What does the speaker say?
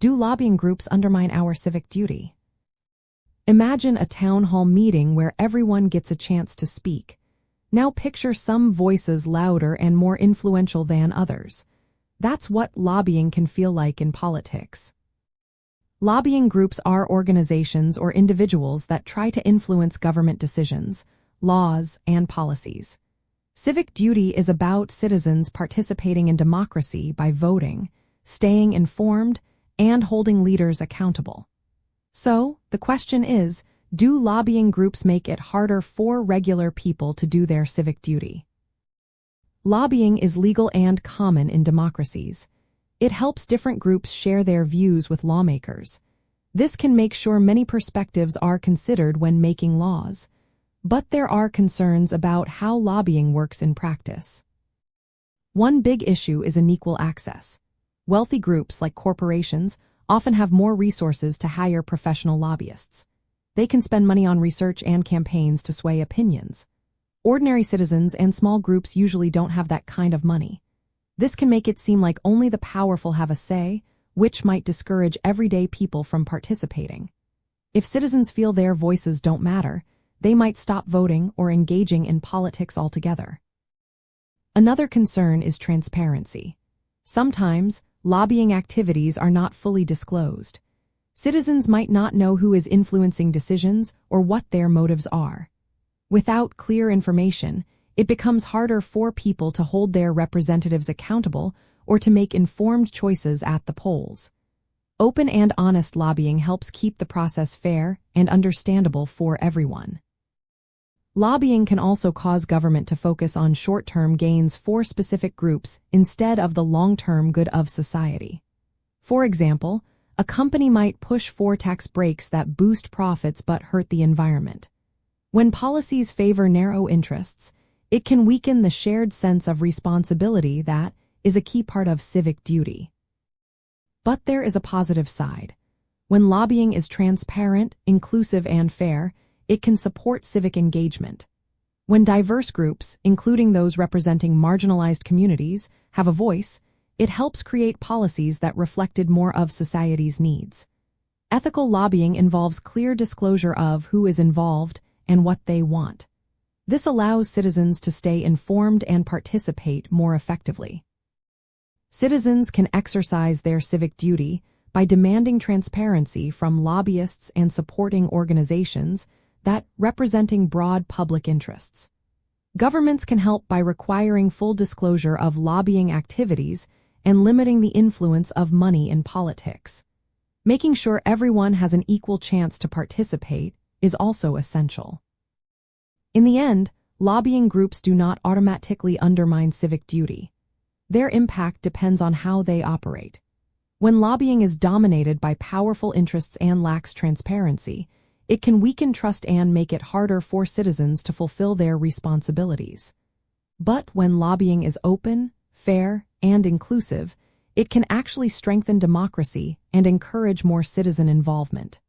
Do lobbying groups undermine our civic duty? Imagine a town hall meeting where everyone gets a chance to speak. Now picture some voices louder and more influential than others. That's what lobbying can feel like in politics. Lobbying groups are organizations or individuals that try to influence government decisions, laws, and policies. Civic duty is about citizens participating in democracy by voting, staying informed, and holding leaders accountable. So, the question is, do lobbying groups make it harder for regular people to do their civic duty? Lobbying is legal and common in democracies. It helps different groups share their views with lawmakers. This can make sure many perspectives are considered when making laws. But there are concerns about how lobbying works in practice. One big issue is unequal access. Wealthy groups like corporations often have more resources to hire professional lobbyists. They can spend money on research and campaigns to sway opinions. Ordinary citizens and small groups usually don't have that kind of money. This can make it seem like only the powerful have a say, which might discourage everyday people from participating. If citizens feel their voices don't matter, they might stop voting or engaging in politics altogether. Another concern is transparency. Sometimes, lobbying activities are not fully disclosed. Citizens might not know who is influencing decisions or what their motives are. Without clear information, it becomes harder for people to hold their representatives accountable or to make informed choices at the polls. Open and honest lobbying helps keep the process fair and understandable for everyone. Lobbying can also cause government to focus on short-term gains for specific groups instead of the long-term good of society. For example, a company might push for tax breaks that boost profits but hurt the environment. When policies favor narrow interests, it can weaken the shared sense of responsibility that is a key part of civic duty. But there is a positive side. When lobbying is transparent, inclusive, and fair, it can support civic engagement. When diverse groups, including those representing marginalized communities, have a voice, it helps create policies that reflected more of society's needs. Ethical lobbying involves clear disclosure of who is involved and what they want. This allows citizens to stay informed and participate more effectively. Citizens can exercise their civic duty by demanding transparency from lobbyists and supporting organizations that representing broad public interests. Governments can help by requiring full disclosure of lobbying activities and limiting the influence of money in politics. Making sure everyone has an equal chance to participate is also essential. In the end, lobbying groups do not automatically undermine civic duty. Their impact depends on how they operate. When lobbying is dominated by powerful interests and lacks transparency, it can weaken trust and make it harder for citizens to fulfill their responsibilities. But when lobbying is open, fair, and inclusive, it can actually strengthen democracy and encourage more citizen involvement.